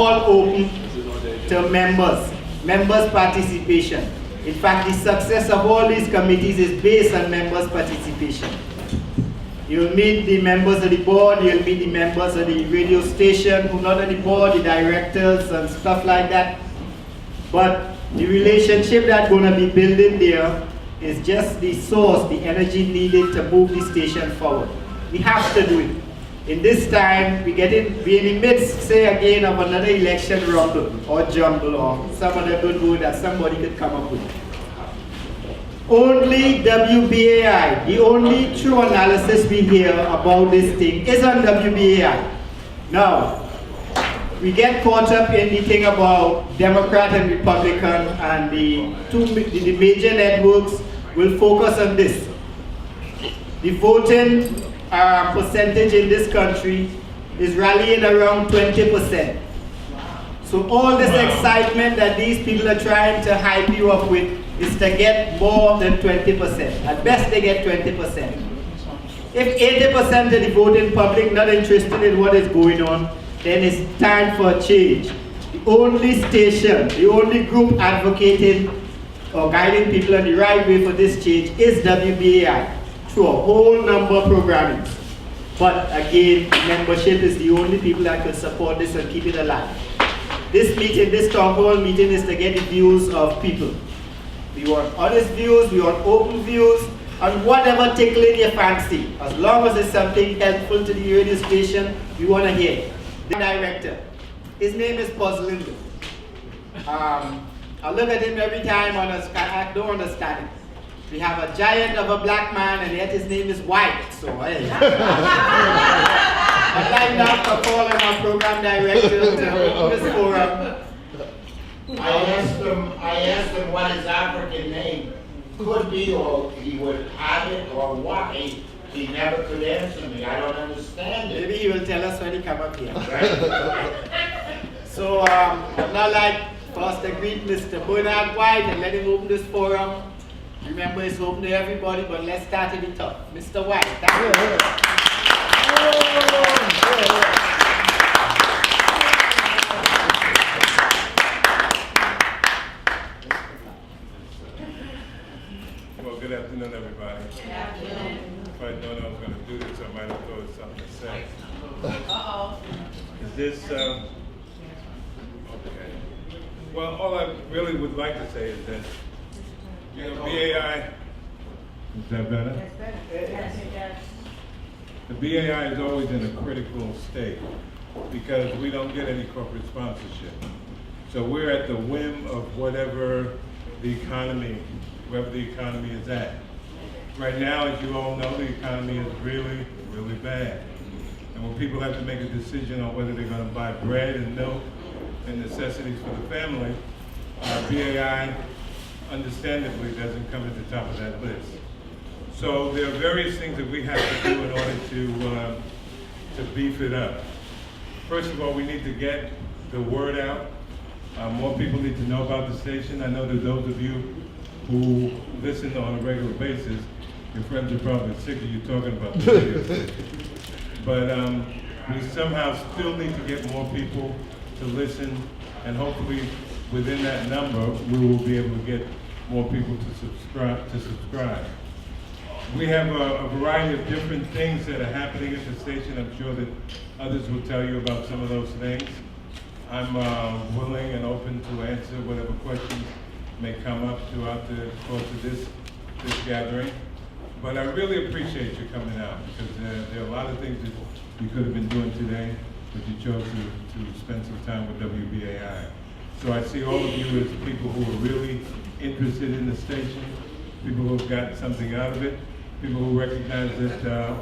all open to members' participation. In fact, the success of all these committees is based on members' participation. You'll meet the members of the board, you'll meet the members of the radio station who are not on the board, the directors and stuff like that. But the relationship that's going to be building there is just the source, the energy needed to move the station forward. We have to do it. In this time, we're in the midst, say again, of another election rumble or jumble or some other good word that somebody could come up with. Only WBAI, the only true analysis we hear about this thing is on WBAI. Now, we get caught up in the thing about Democrat and Republican, and the major networks will focus on this. The voting percentage in this country is rallying around 20%. So all this excitement that these people are trying to hype you up with is to get more than 20%. At best they get 20%. If 80% of the voting public not interested in what is going on, then it's time for a change. The only station, the only group advocating or guiding people on the right way for this change is WBAI through a whole number of programs. But again, membership is the only people that can support this and keep it alive. This meeting, this town hall meeting, is to get the views of people. We want honest views, we want open views, and whatever tickling your fancy. As long as it's something helpful to the radio station, we want to hear it. The director, his name is Puzzling. I look at him every time I don't understand it. We have a giant of a black man, and yet his name is white. So hey. I'd like now to call on our program director to open this forum. I asked him what his African name could be, or he would have it, or what. He never could answer me. I don't understand it. Maybe he will tell us when he come up here. Right? So I'd now like for us to greet Mr. Bernard White and let him open this forum. Remember, it's open to everybody, but let's start at the top. Mr. White, thank you. Well, good afternoon, everybody. Good afternoon. If I'd known I was going to do this, I might have thought of something to say. Uh-oh. Is this, okay. Well, all I really would like to say is that, you know, BAI, is that better? That's better. Yes. The BAI is always in a critical state because we don't get any corporate sponsorship. So we're at the whim of whatever the economy, wherever the economy is at. Right now, as you all know, the economy is really, really bad. And when people have to make a decision on whether they're going to buy bread and milk and necessities for the family, BAI understandably doesn't come at the top of that list. So there are various things that we have to do in order to beef it up. First of all, we need to get the word out. More people need to know about the station. I know that those of you who listen on a regular basis, your friends are probably sick of you talking about the radio station. But we somehow still need to get more people to listen, and hopefully within that number, we will be able to get more people to subscribe. We have a variety of different things that are happening at the station. I'm sure that others will tell you about some of those things. I'm willing and open to answer whatever questions may come up throughout the course of this gathering. But I really appreciate you coming out, because there are a lot of things that you could have been doing today, but you chose to spend some time with WBAI. So I see all of you as people who are really interested in the station, people who have gotten something out of it, people who recognize that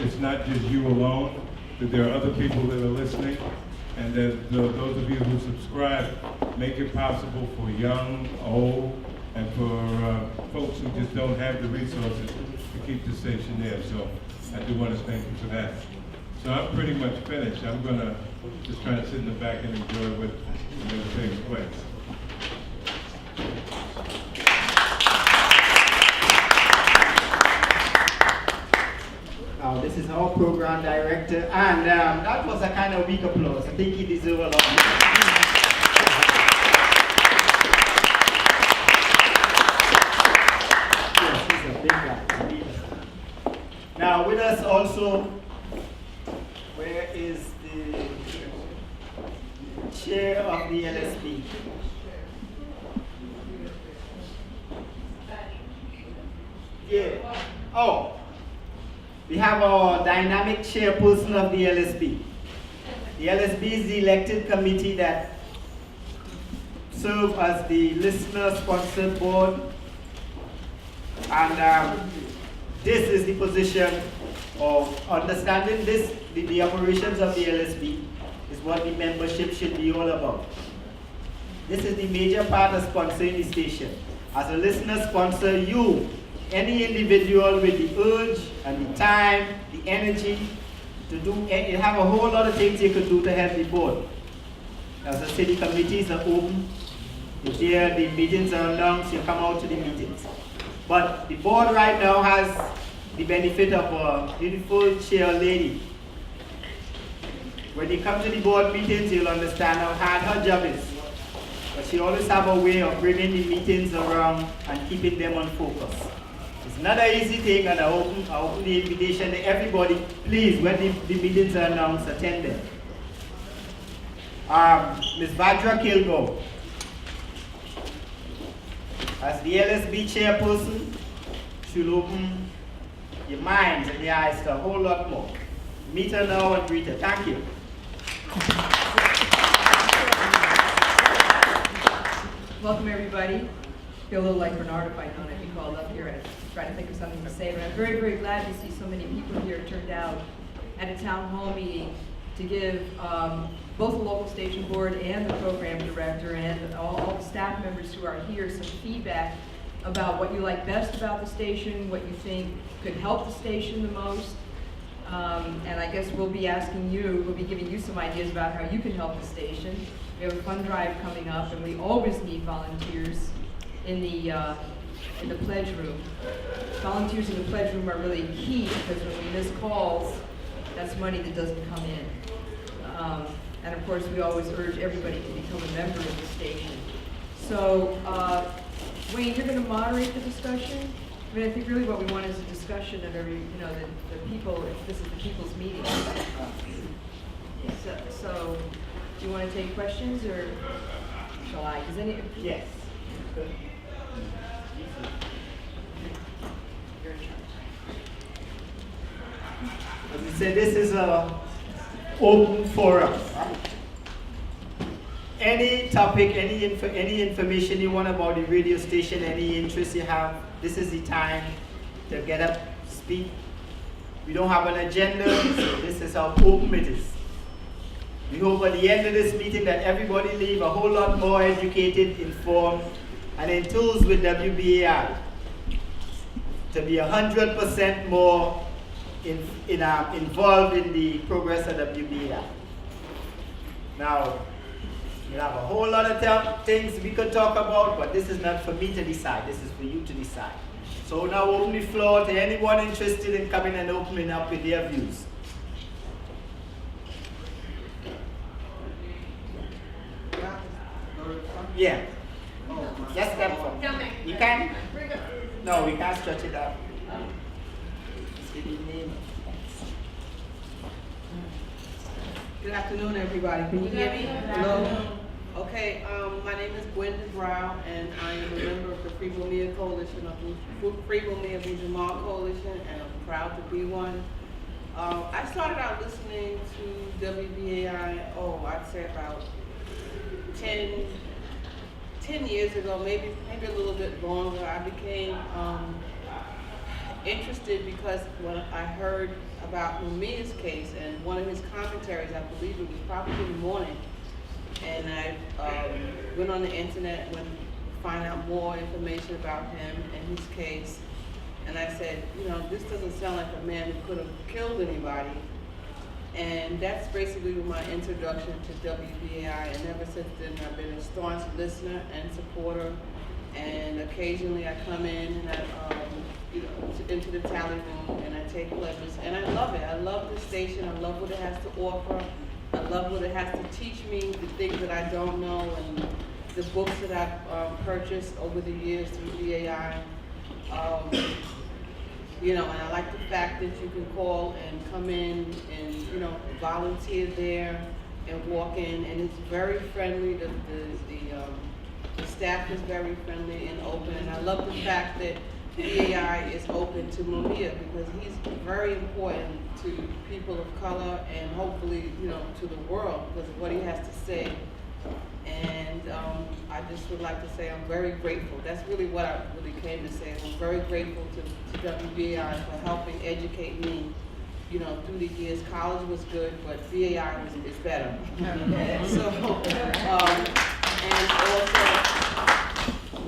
it's not just you alone, that there are other people that are listening, and that those of you who subscribe make it possible for young, old, and for folks who just don't have the resources to keep the station there. So I do want to thank you for that. So I'm pretty much finished. I'm going to just try to sit in the back and enjoy what takes place. Now, this is our program director, and that was a kind of weak applause. I think he deserves a lot more. Yes, he's a big guy. Now with us also, where is the chair of the LSP? Yeah. Oh, we have our dynamic chairperson of the LSP. The LSP is the elected committee that serves as the listener-sponsored board, and this is the position of understanding this, the operations of the LSP is what the membership should be all about. This is the major part of sponsoring the station. As a listener sponsor, you, any individual with the urge and the time, the energy to do, you have a whole lot of things you could do to help the board. As I say, the committees are open. If the meetings are announced, you come out to the meetings. But the board right now has the benefit of a beautiful chair lady. When you come to the board meetings, you'll understand how hard her job is. But she always have a way of bringing the meetings around and keeping them on focus. It's not an easy thing, and I open the invitation to everybody. Please, when the meetings are announced, attend them. Ms. Vajra Kilgo, as the LSB chairperson, she'll open your minds and your eyes to a whole lot more. Meet her now and greet her. Thank you. Welcome, everybody. I feel a little like Bernard if I don't be called up here and try to think of something to say, but I'm very, very glad to see so many people here turned out at a town hall meeting to give both the local station board and the program director and all the staff members who are here some feedback about what you like best about the station, what you think could help the station the most. And I guess we'll be asking you, we'll be giving you some ideas about how you can help the station. We have a fund drive coming up, and we always need volunteers in the pledge room. Volunteers in the pledge room are really key, because when we miss calls, that's money that doesn't come in. And of course, we always urge everybody to become a member of the station. So, Wayne, you're going to moderate the discussion. I mean, I think really what we want is a discussion of every, the people. This is the people's meeting. So, do you want to take questions, or shall I? Does any? Yes. Good. As we said, this is a open forum. Right? Any topic, any information you want about the radio station, any interest you have, this is the time to get up, speak. We don't have an agenda, so this is how open it is. We hope at the end of this meeting that everybody leave a whole lot more educated, informed, and enthused with WBAI to be 100% more involved in the progress of WBAI. Now, we have a whole lot of things we could talk about, but this is not for me to decide. This is for you to decide. So now open the floor to anyone interested in coming and opening up with their views. Yeah. Just step forward. You can? No, we can't stretch it out. Just give your name. Good afternoon, everybody. Can you hear me? Hello? Okay, my name is Gwenda Brown, and I am a member of the Free Mumia Coalition, of the Free Mumia Jamal Coalition, and I'm proud to be one. I started out listening to WBAI, I'd say about 10 years ago, maybe a little bit longer. I became interested because when I heard about Mumia's case and one of his commentaries, I believe it was probably in the morning, and I went on the internet and find out more information about him and his case, and I said, this doesn't sound like a man who could have killed anybody. And that's basically my introduction to WBAI, and ever since then I've been a staunch listener and supporter and occasionally I come in and into the tally room and I take pledges, and I love it. I love the station. I love what it has to offer. I love what it has to teach me, the things that I don't know, and the books that I've purchased over the years through BAI. And I like the fact that you can call and come in and, volunteer there and walk in, and it's very friendly. The staff is very friendly and open, and I love the fact that BAI is open to Mumia, because he's very important to people of color and hopefully, to the world because of what he has to say. And I just would like to say I'm very grateful. That's really what I really came to say. I'm very grateful to WBAI for helping educate me, through the years. College was good, but BAI is better. So, and also,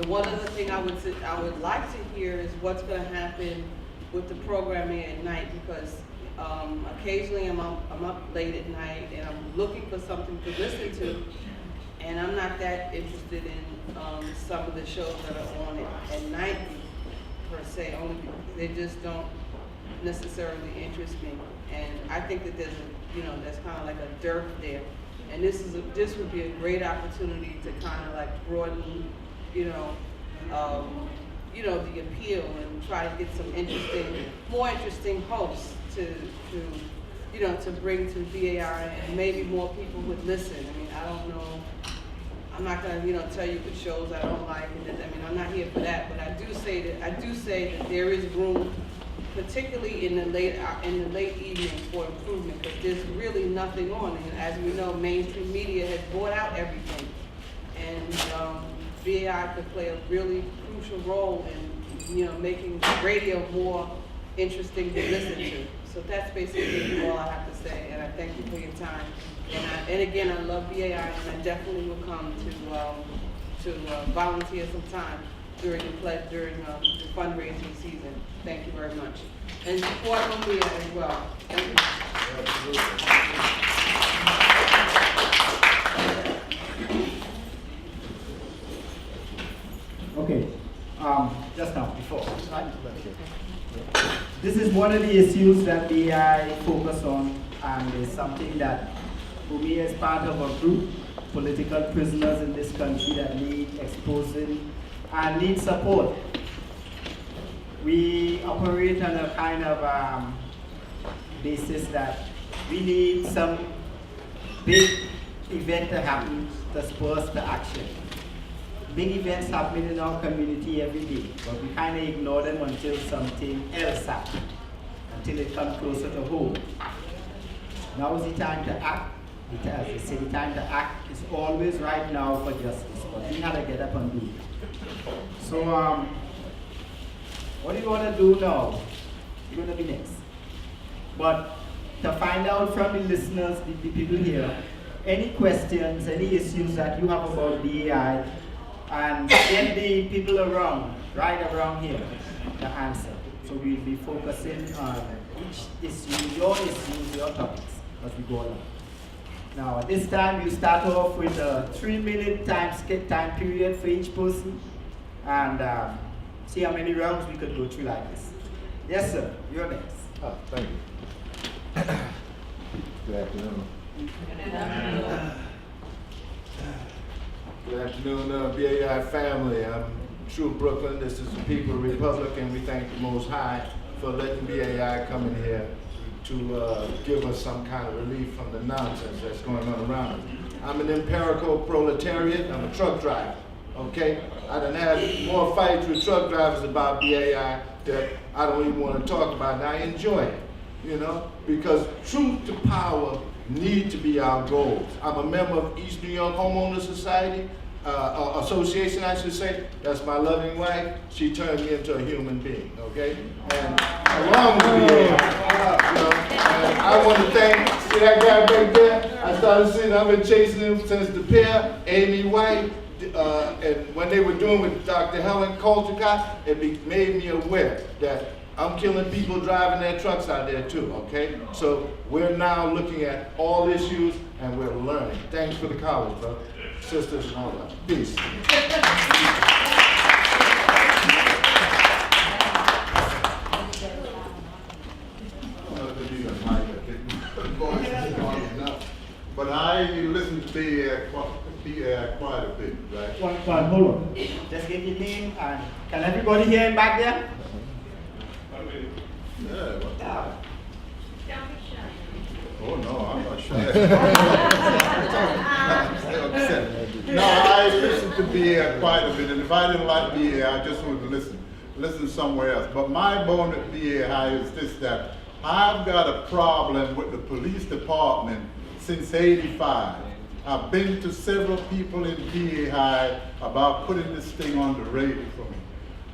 the one other thing I would like to hear is what's going to happen with the programming at night, because occasionally I'm up late at night and I'm looking for something to listen to. And I'm not that interested in some of the shows that are on at night per se, only because they just don't necessarily interest me. And I think that there's that's kind of like a dearth there. And this would be a great opportunity to kind of like broaden, the appeal and try to get some more interesting hosts to bring to BAI, and maybe more people would listen. I mean, I don't know. I'm not gonna, tell you what shows I don't like, and I'm not here for that. But I do say that there is room, particularly in the late evening, for improvement, because there's really nothing on. And as we know, mainstream media has bought out everything, and BAI could play a really crucial role in, making radio more interesting to listen to. So that's basically all I have to say, and I thank you for your time. And again, I love BAI, and I definitely will come to volunteer some time during the fundraising season. Thank you very much. And support Mumia as well. Thank you. Okay, just now, before. This is one of the issues that BAI focus on, and is something that Mumia is part of a group, political prisoners in this country that need exposing and need support. We operate on a kind of basis that we need some big event to happen to spur us to action. Big events happening in our community every day, but we kind of ignore them until something else happens, until it comes closer to home. Now is the time to act. The time to act is always right now for justice, but we have to get up and do it. So, what do you want to do now? You're going to be next. But to find out from the listeners, the people here, any questions, any issues that you have about BAI, and get the people right around here to answer. So we'll be focusing on each issue, your topics, as we go along. Now, at this time, we start off with a 3-minute time period for each person, and see how many rounds we could go through like this. Yes, sir. You're next. Oh, thank you. Good afternoon. Good afternoon, BAI family. I'm True Brooklyn. This is the People Republic, and we thank the Most High for letting BAI come in here to give us some kind of relief from the nonsense that's going on around us. I'm an empirical proletariat. I'm a truck driver, okay? I done had more fights with truck drivers about BAI that I don't even want to talk about, and I enjoy it, because truth to power need to be our goals. I'm a member of East New York Homeowners Society, Association, I should say. That's my loving wife. She turned me into a human being, okay? And along with and I want to thank, see that guy back there? I started seeing, I've been chasing him since the pair, Amy White, and when they were doing with Dr. Helen Colchicott, it made me aware that I'm killing people driving their trucks out there too, okay? So we're now looking at all issues and we're learning. Thanks for the college, bro. Sisters and all that. Peace. BAI quite a bit, right? One, hold on. Just give your name and can everybody hear him back there? Yeah. Yeah. Oh no, I'm not shy. No, I listen to BAI quite a bit, and if I didn't like BAI, I just would listen somewhere else. But my bone at BAI is this, that I've got a problem with the police department since '85. I've been to several people in BAI about putting this thing on the radio for me,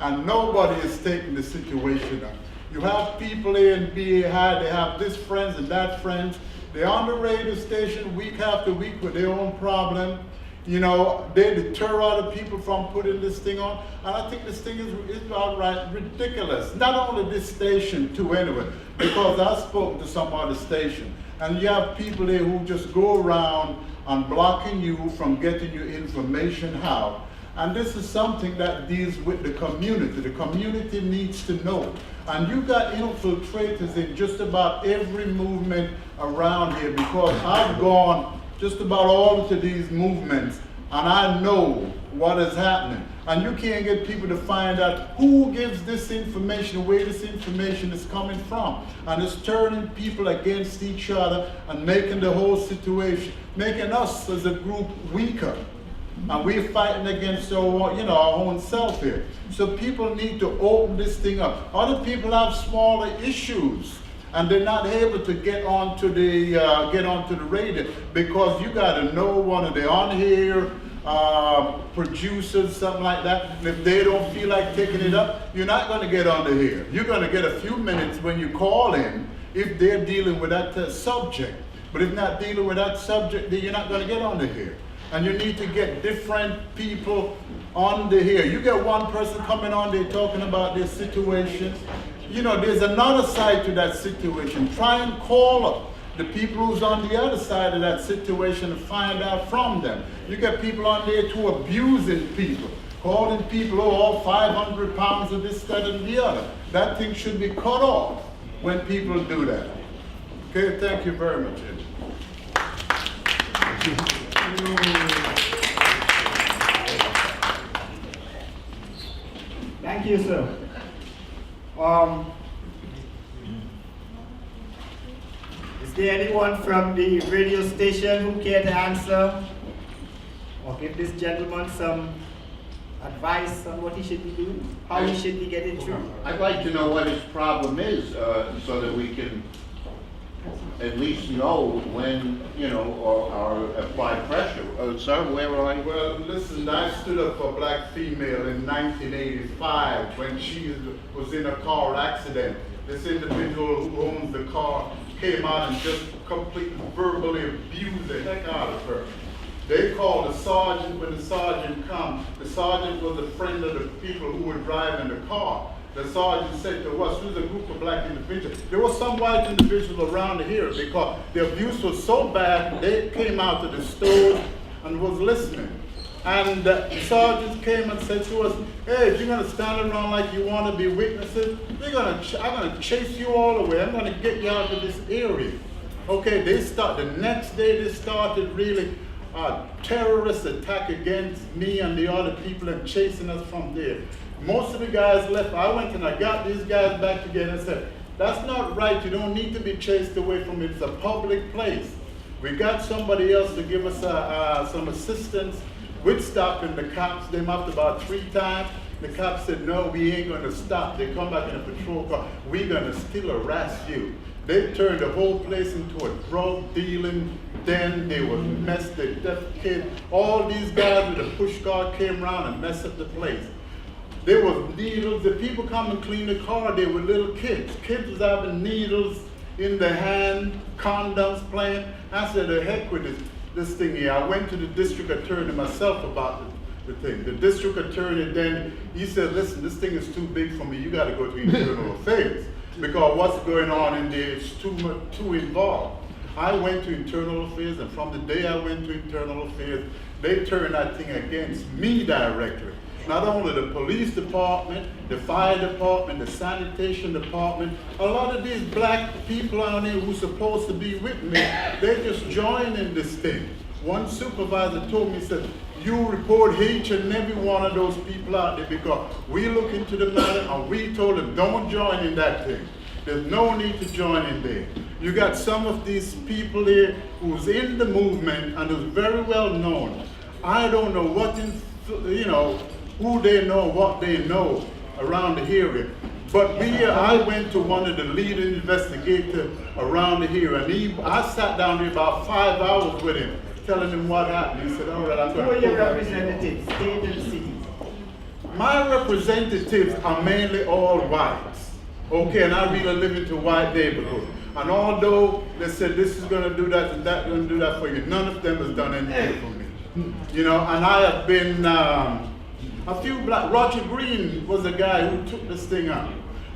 and nobody is taking the situation up. You have people here in BAI, they have this friends and that friends. They're on the radio station week after week with their own problem. You know, they deter other people from putting this thing on. And I think this thing is outright ridiculous. Not only this station too anyway, because I spoke to some other station. And you have people there who just go around and blocking you from getting your information out. And this is something that deals with the community. The community needs to know. And you got infiltrators in just about every movement around here, because I've gone just about all of these movements and I know what is happening. And you can't get people to find out who gives this information, where this information is coming from. And it's turning people against each other and making the whole situation, making us as a group weaker. And we're fighting against our, you know, our own self here. So people need to open this thing up. Other people have smaller issues, and they're not able to get onto the radio, because you got to know one of the on-here producers, something like that. And if they don't feel like taking it up, you're not going to get onto here. You're going to get a few minutes when you call in if they're dealing with that subject. But if not dealing with that subject, then you're not going to get onto here. And you need to get different people on the here. You get one person coming on there talking about their situation. You know, there's another side to that situation. Try and call up the people who's on the other side of that situation and find out from them. You get people on there too abusing people, calling people, oh, all 500 pounds of this, that, and the other. That thing should be cut off when people do that. Okay, thank you very much, Ed. Thank you, sir. Is there anyone from the radio station who care to answer or give this gentleman some advice on what he should be doing, how he should be getting through? I'd like to know what his problem is, so that we can at least know when, you know, or apply pressure. Sir, where are you? Well, listen, I stood up for a black female in 1985 when she was in a car accident. This individual who owns the car came out and just completely verbally abused the heck out of her. They called the sergeant. When the sergeant come, the sergeant was a friend of the people who were driving the car. The sergeant said to us, there's a group of black individuals. There was some white individuals around here, because the abuse was so bad, they came out of the stores and was listening. And the sergeants came and said to us, hey, if you're going to stand around like you want to be witnesses, I'm going to chase you all the way. I'm going to get you out of this area. Okay, the next day they started really a terrorist attack against me and the other people and chasing us from there. Most of the guys left. I went and I got these guys back together and said, that's not right. You don't need to be chased away from it. It's a public place. We got somebody else to give us some assistance with stopping the cops. They up about 3 times. The cops said, no, we ain't going to stop. They come back in a patrol car. We're going to still harass you. They turned the whole place into a drug dealing den. They were messed, the deaf kid. All these guys with a push car came around and messed up the place. There was needles. The people come and clean the car. They were little kids. Kids was having needles in their hand, condoms playing. I said, the heck with this thing here. I went to the district attorney myself about the thing. The district attorney then, he said, listen, this thing is too big for me. You got to go to internal affairs, because what's going on in there is too involved. I went to internal affairs, and from the day I went to internal affairs, they turned that thing against me directly. Not only the police department, the fire department, the sanitation department, a lot of these black people on here who's supposed to be with me, they just join in this thing. one supervisor told me, he said, you report each and every one of those people out there because we look into the matter and we told them don't join in that thing. There's no need to join in there. You got some of these people there who's in the movement and is very well known. I don't know what, who they know, what they know around the area. But I went to one of the lead investigators around the area, and I sat down there about 5 hours with him, telling him what happened. He said, all right, I'm going to... Who are your representatives, state and city? My representatives are mainly all whites. Okay, and I really live into white neighborhood. And although they said this is going to do that and that going to do that for you, none of them has done anything for me. You know, and I have been a few black. Roger Green was the guy who took this thing out.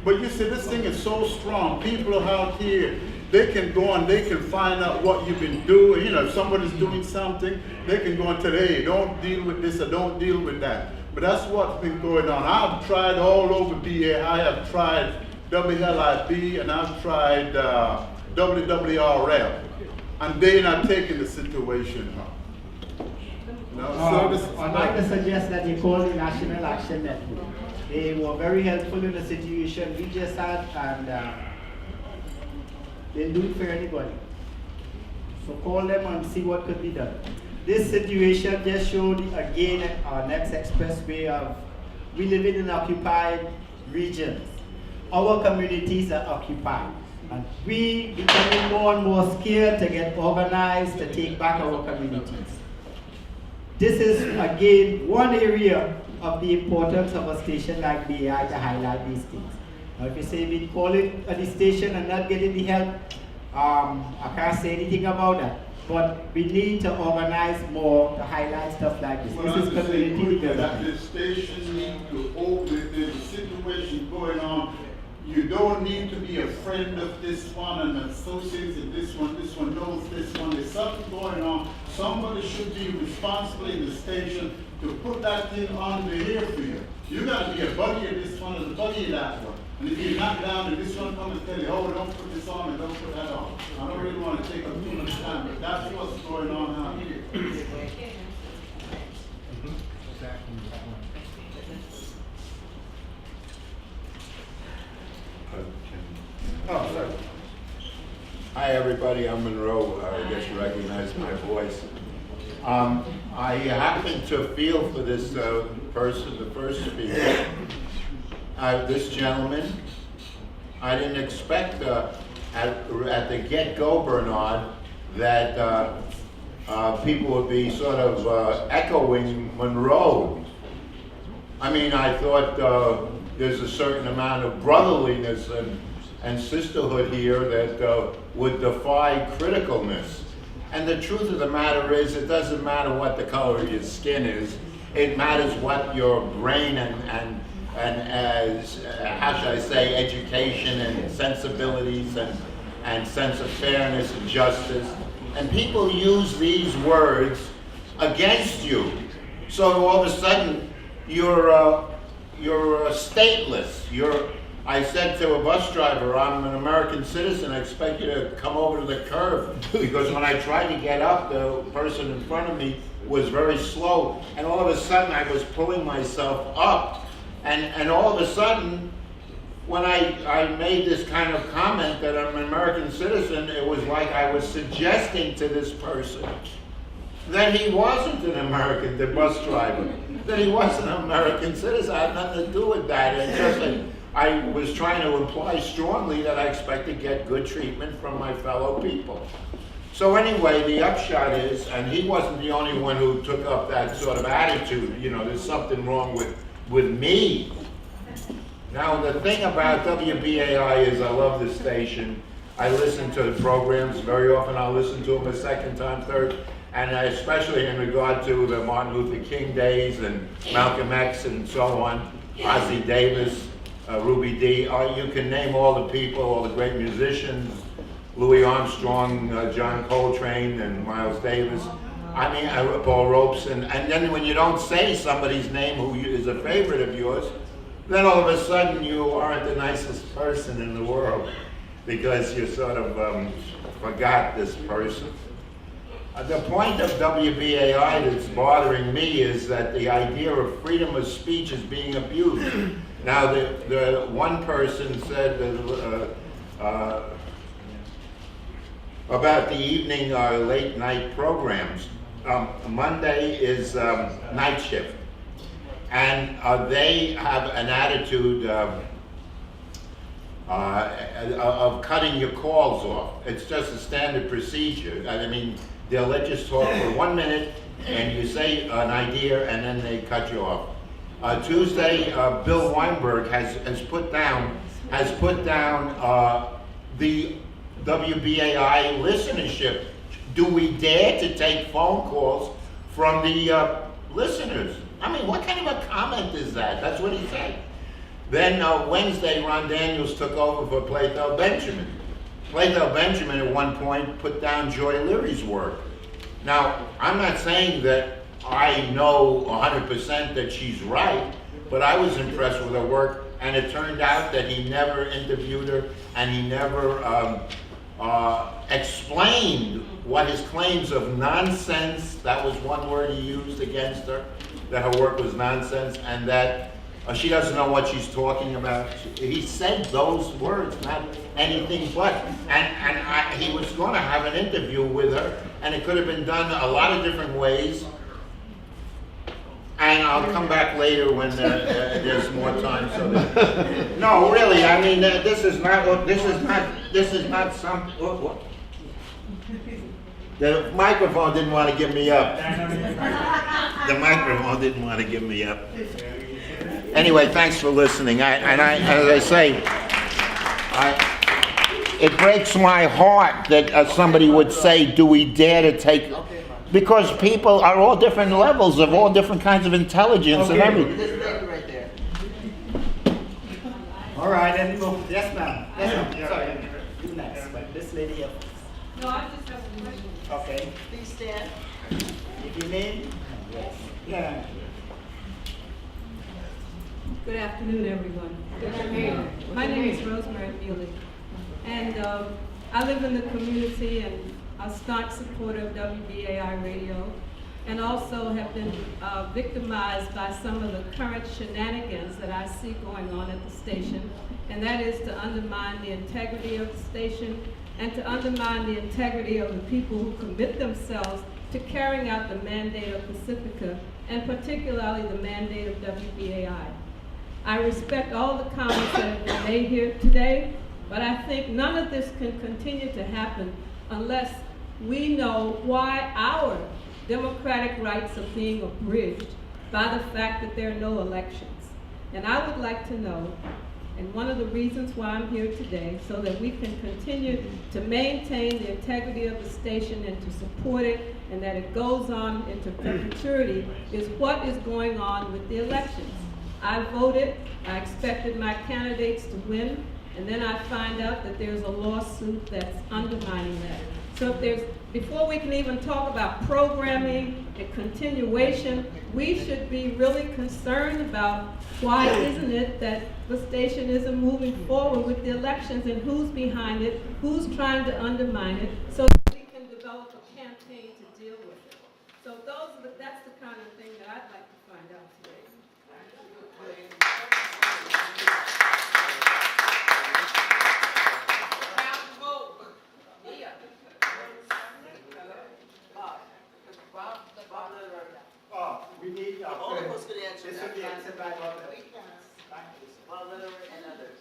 But you see, this thing is so strong. People are out here. They can go and they can find out what you've been doing. You know, if somebody's doing something, they can go and tell, hey, don't deal with this or don't deal with that. But that's what's been going on. I've tried all over BAI. I've tried WLIB and I've tried WWRL. And they're not taking the situation up. I'd like to suggest that you call the National Action Network. They were very helpful in the situation we just had, and they'll do it for anybody. So call them and see what could be done. This situation just showed again our next expressway of we live in occupied regions. Our communities are occupied. And we becoming more and more scared to get organized to take back our communities. This is again one area of the importance of a station like BAI to highlight these things. Now if you say we call it at the station and not getting the help, I can't say anything about that. But we need to organize more to highlight stuff like this. Well, this is community that development. the station needs to open. There's a situation going on. You don't need to be a friend of this one and associates with this one knows this one. There's something going on. Somebody should be responsible in the station to put that thing on the air for you. You got to be a buddy of this one and a buddy of that one. And if you knock down and this one comes and tell you, oh, don't put this on and don't put that on. I don't really want to take up too much time, but that's what's going on out here. Oh, sorry. Hi, everybody. I'm Monroe. I guess you recognize my voice. I happen to feel for this person, the first speaker, this gentleman. I didn't expect at the get-go, Bernard, that people would be sort of echoing Monroe. I mean, I thought there's a certain amount of brotherliness and sisterhood here that would defy criticalness. And the truth of the matter is, it doesn't matter what the color of your skin is. It matters what your brain and how should I say, education and sensibilities and sense of fairness and justice. And people use these words against you. So all of a sudden, you're stateless. I said to a bus driver, I'm an American citizen, I expect you to come over to the curb. Because when I tried to get up, the person in front of me was very slow. And all of a sudden, I was pulling myself up. And all of a sudden, when I made this kind of comment that I'm an American citizen, it was like I was suggesting to this person that he wasn't an American, the bus driver, that he wasn't an American citizen. I had nothing to do with that. And just like, I was trying to imply strongly that I expect to get good treatment from my fellow people. So anyway, the upshot is, and he wasn't the only one who took up that sort of attitude, you know, there's something wrong with me. Now the thing about WBAI is I love this station. I listen to the programs very often. I'll listen to them a second time, third, and especially in regard to the Martin Luther King days and Malcolm X and so on, Ozzie Davis, Ruby Dee, you can name all the people, all the great musicians, Louis Armstrong, John Coltrane, and Miles Davis. I mean, Paul Robeson. And then when you don't say somebody's name who is a favorite of yours, then all of a sudden you aren't the nicest person in the world because you sort of forgot this person. The point of WBAI that's bothering me is that the idea of freedom of speech is being abused. Now, the one person said about the evening or late night programs. Monday is night shift, and they have an attitude of cutting your calls off. It's just a standard procedure. I mean, they'll let you talk for 1 minute, and you say an idea, and then they cut you off. Tuesday, Bill Weinberg has put down the WBAI listenership. Do we dare to take phone calls from the listeners? I mean, what kind of a comment is that? That's what he said. Then Wednesday, Ron Daniels took over for Plato Benjamin. Plato Benjamin at one point put down Joy Leary's work. Now, I'm not saying that I know 100% that she's right, but I was impressed with her work, and it turned out that he never interviewed her, and he never explained what his claims of nonsense, that was one word he used against her, that her work was nonsense, and that she doesn't know what she's talking about. He said those words, not anything but. And he was going to have an interview with her, and it could have been done a lot of different ways. And I'll come back later when there's more time. So that, no, really, I mean, this is not something. What? The microphone didn't want to give me up. The microphone didn't want to give me up. Anyway, thanks for listening. As I say, it breaks my heart that somebody would say, "Do we dare to take?" Because people are all different levels of all different kinds of intelligence and everything. This lady right there. All right, then go. Yes, ma'am. Yes, ma'am. Sorry, you next, but this lady here. No, I just have a question. Okay. Please stand. If you name? Yes. Yeah. Good afternoon, everyone. Good afternoon. My name is Rosemary Muley, and I live in the community and a staunch supporter of WBAI radio, and also have been victimized by some of the current shenanigans that I see going on at the station, and that is to undermine the integrity of the station and to undermine the integrity of the people who commit themselves to carrying out the mandate of Pacifica, and particularly the mandate of WBAI. I respect all the comments that have been made here today, but I think none of this can continue to happen unless we know why our democratic rights are being abridged by the fact that there are no elections. And I would like to know, and one of the reasons why I'm here today, so that we can continue to maintain the integrity of the station and to support it, and that it goes on into perpetuity, is what is going on with the elections. I voted, I expected my candidates to win, and then I find out that there's a lawsuit that's undermining that. So before we can even talk about programming and continuation, we should be really concerned about why isn't it that the station isn't moving forward with the elections, and who's behind it, who's trying to undermine it, so that we can develop a campaign to deal with it. So that's the kind of thing that I'd like to find out today. We need All of us could answer this that. would be answered by Bob. Bob Lederer and others.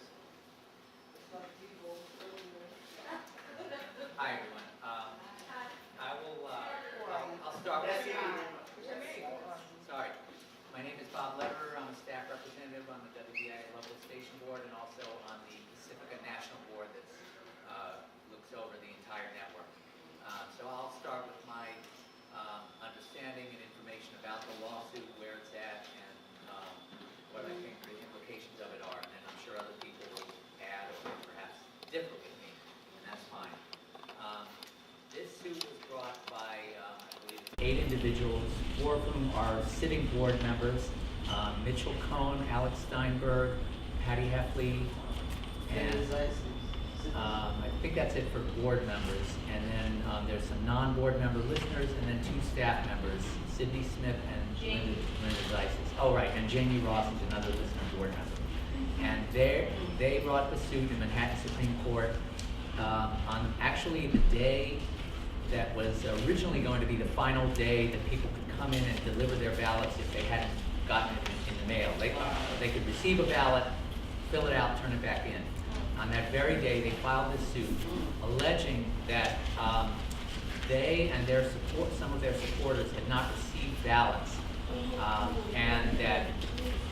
Hi, everyone. I'll start with, sorry. My name is Bob Lederer. I'm a staff representative on the WBAI local station board and also on the Pacifica National Board that looks over the entire network. So I'll start with my understanding and information about the lawsuit, where it's at, and what I think the implications of it are. And then I'm sure other people will add or perhaps differ with me, and that's fine. This suit was brought by, I believe, 8 individuals, 4 of whom are sitting board members, Mitchell Cohn, Alex Steinberg, Patty Heffley, and I think that's it for board members. And then there's some non-board member listeners and then 2 staff members, Sydney Smith and Linda Zeisis. Oh, right, and Jamie Ross is another listener board member. And they brought the suit in Manhattan Supreme Court on actually the day that was originally going to be the final day that people could come in and deliver their ballots if they hadn't gotten it in the mail. They could receive a ballot, fill it out, turn it back in. On that very day, they filed this suit alleging that they and some of their supporters had not received ballots, and that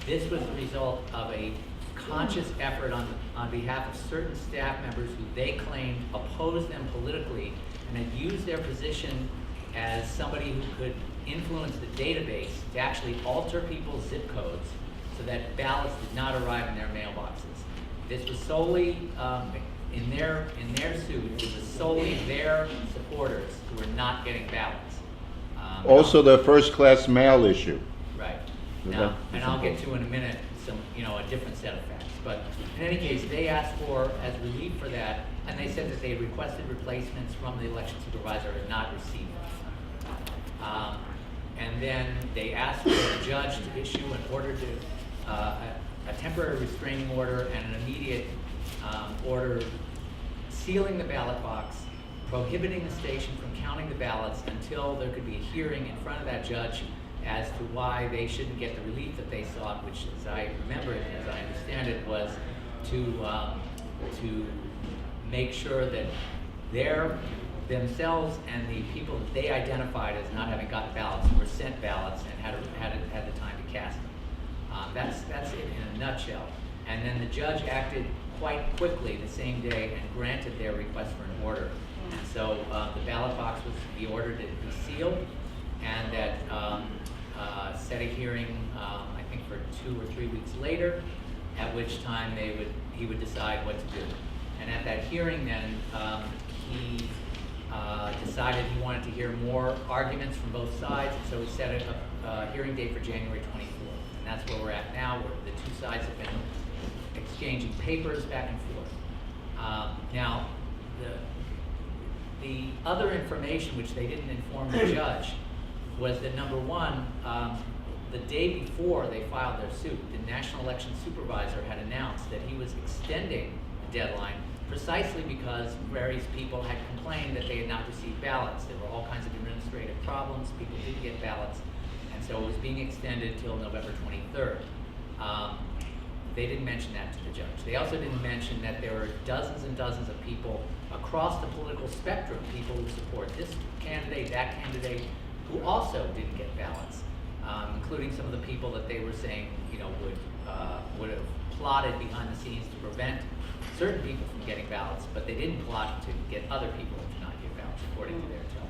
this was the result of a conscious effort on behalf of certain staff members who they claimed opposed them politically and had used their position as somebody who could influence the database to actually alter people's zip codes so that ballots did not arrive in their mailboxes. This was solely, in their suit, it was solely their supporters who were not getting ballots. Also the first-class mail issue. Right. Now, and I'll get to in a minute some, a different set of facts. But in any case, they asked for, as relief for that, and they said that they requested replacements from the election supervisor and not received them. And then they asked for the judge to issue an order to, a temporary restraining order and an immediate order sealing the ballot box, prohibiting the station from counting the ballots until there could be a hearing in front of that judge as to why they shouldn't get the relief that they sought, which, as I remember it, as I understand it, was to make sure that themselves and the people that they identified as not having gotten ballots were sent ballots and had the time to cast them. That's it in a nutshell. And then the judge acted quite quickly the same day and granted their request for an order. And so the ballot box was be ordered to be sealed, and that set a hearing, I think for 2 or 3 weeks later, at which time he would decide what to do. And at that hearing then, he decided he wanted to hear more arguments from both sides, and so he set a hearing date for January 24th. And that's where we're at now, where the 2 sides have been exchanging papers back and forth. Now, the other information which they didn't inform the judge was that, number one, the day before they filed their suit, the National Election Supervisor had announced that he was extending the deadline precisely because various people had complained that they had not received ballots. There were all kinds of administrative problems, people didn't get ballots, and so it was being extended till November 23rd. They didn't mention that to the judge. They also didn't mention that there were dozens and dozens of people across the political spectrum, people who support this candidate, that candidate, who also didn't get ballots, including some of the people that they were saying, would have plotted behind the scenes to prevent certain people from getting ballots, but they didn't plot to get other people to not get ballots, according to their tell.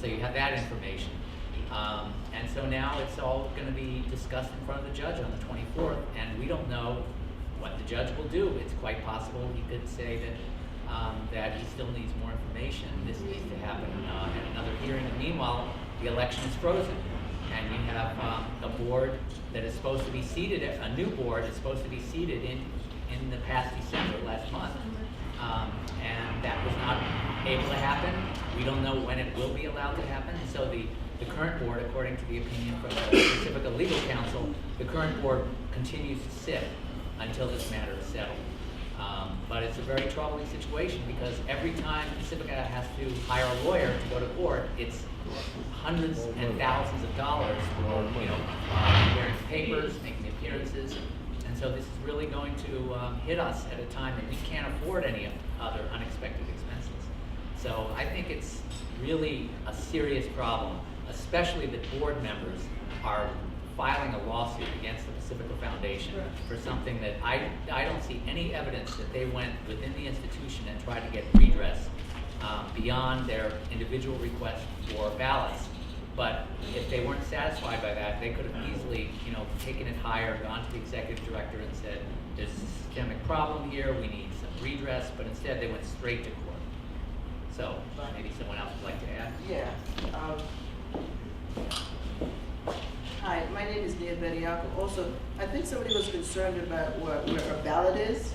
So you have that information. And so now it's all going to be discussed in front of the judge on the 24th, and we don't know what the judge will do. It's quite possible he could say that he still needs more information. This needs to happen at another hearing. And meanwhile, the election is frozen, and you have a board that is supposed to be seated, a new board is supposed to be seated in the past December, last month. And that was not able to happen. We don't know when it will be allowed to happen. So the current board, according to the opinion from the Pacifica Legal Counsel, the current board continues to sit until this matter is settled. But it's a very troubling situation because every time Pacifica has to hire a lawyer to go to court, it's hundreds and thousands of dollars for preparing papers, making appearances. And so this is really going to hit us at a time that we can't afford any other unexpected expenses. So I think it's really a serious problem, especially that board members are filing a lawsuit against the Pacifica Foundation for something that I don't see any evidence that they went within the institution and tried to get redress beyond their individual request for ballots. But if they weren't satisfied by that, they could have easily, taken it higher, gone to the executive director and said, there's a systemic problem here, we need some redress, but instead they went straight to court. So maybe someone else would like to add? Yeah. Hi, my name is Nia Bediako. Also, I think somebody was concerned about where a ballot is.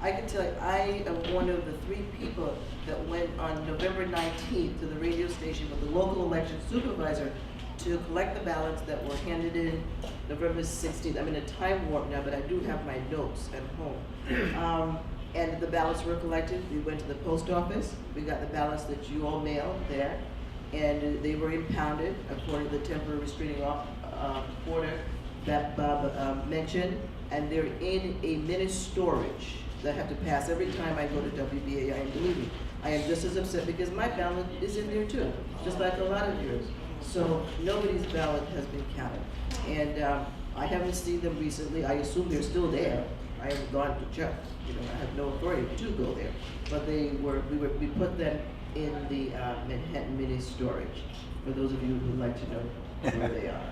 I can tell you, I am one of the 3 people that went on November 19th to the radio station with the local election supervisor to collect the ballots that were handed in November 16th. I'm in a time warp now, but I do have my notes at home. And the ballots were collected. We went to the post office. We got the ballots that you all mailed there, and they were impounded according to the temporary restraining order that Bob mentioned, and they're in a mini storage that I have to pass every time I go to WBAI. And believe me, I am just as upset because my ballot is in there too, just like a lot of yours. So nobody's ballot has been counted, and I haven't seen them recently. I assume they're still there. I haven't gone to check. You know, I have no authority to go there, but we put them in the Manhattan mini storage. For those of you who'd like to know where they are.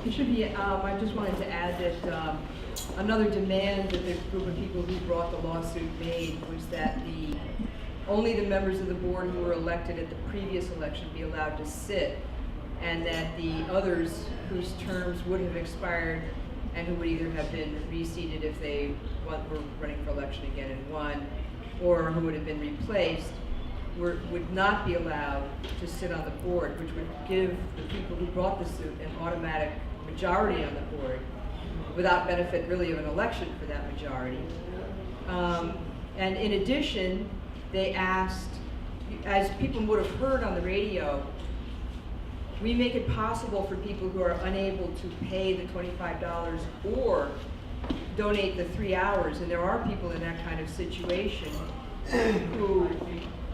It should be, I just wanted to add that another demand that the group of people who brought the lawsuit made was that only the members of the board who were elected at the previous election be allowed to sit, and that the others whose terms would have expired and who would either have been reseated if they were running for election again and won, or who would have been replaced, would not be allowed to sit on the board, which would give the people who brought the suit an automatic majority on the board without benefit really of an election for that majority. And in addition, they asked, as people would have heard on the radio, we make it possible for people who are unable to pay the $25 or donate the 3 hours, and there are people in that kind of situation who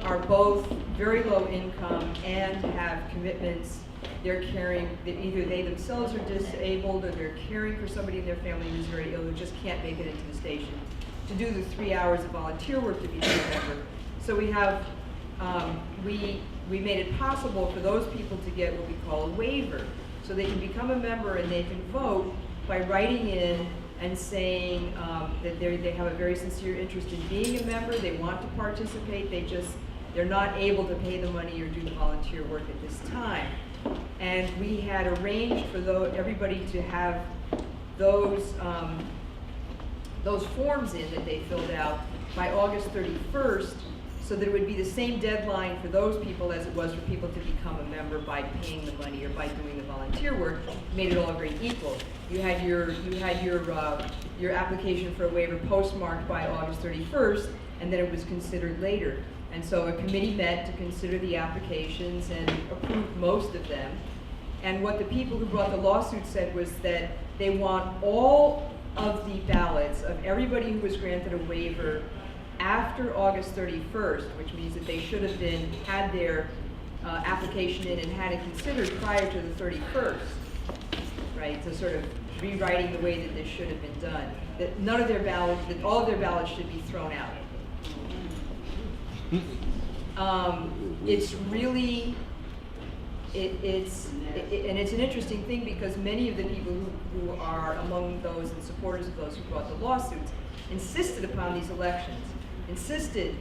are both very low income and have commitments. They're caring, either they themselves are disabled or they're caring for somebody in their family who's very ill who just can't make it into the station to do the 3 hours of volunteer work to be a member. So we have, we made it possible for those people to get what we call a waiver. So they can become a member and they can vote by writing in and saying that they have a very sincere interest in being a member, they want to participate, they're not able to pay the money or do the volunteer work at this time. And we had arranged for everybody to have those forms in that they filled out by August 31st, so that it would be the same deadline for those people as it was for people to become a member by paying the money or by doing the volunteer work. Made it all very equal. You had your application for a waiver postmarked by August 31st, and then it was considered later. And so a committee met to consider the applications and approved most of them. And what the people who brought the lawsuit said was that they want all of the ballots of everybody who was granted a waiver after August 31st, which means that they should have had their application in and had it considered prior to the 31st, right? So sort of rewriting the way that this should have been done. That none of their ballots, that all of their ballots should be thrown out. It's really, it's an interesting thing because many of the people who are among those and supporters of those who brought the lawsuits insisted upon these elections, insisted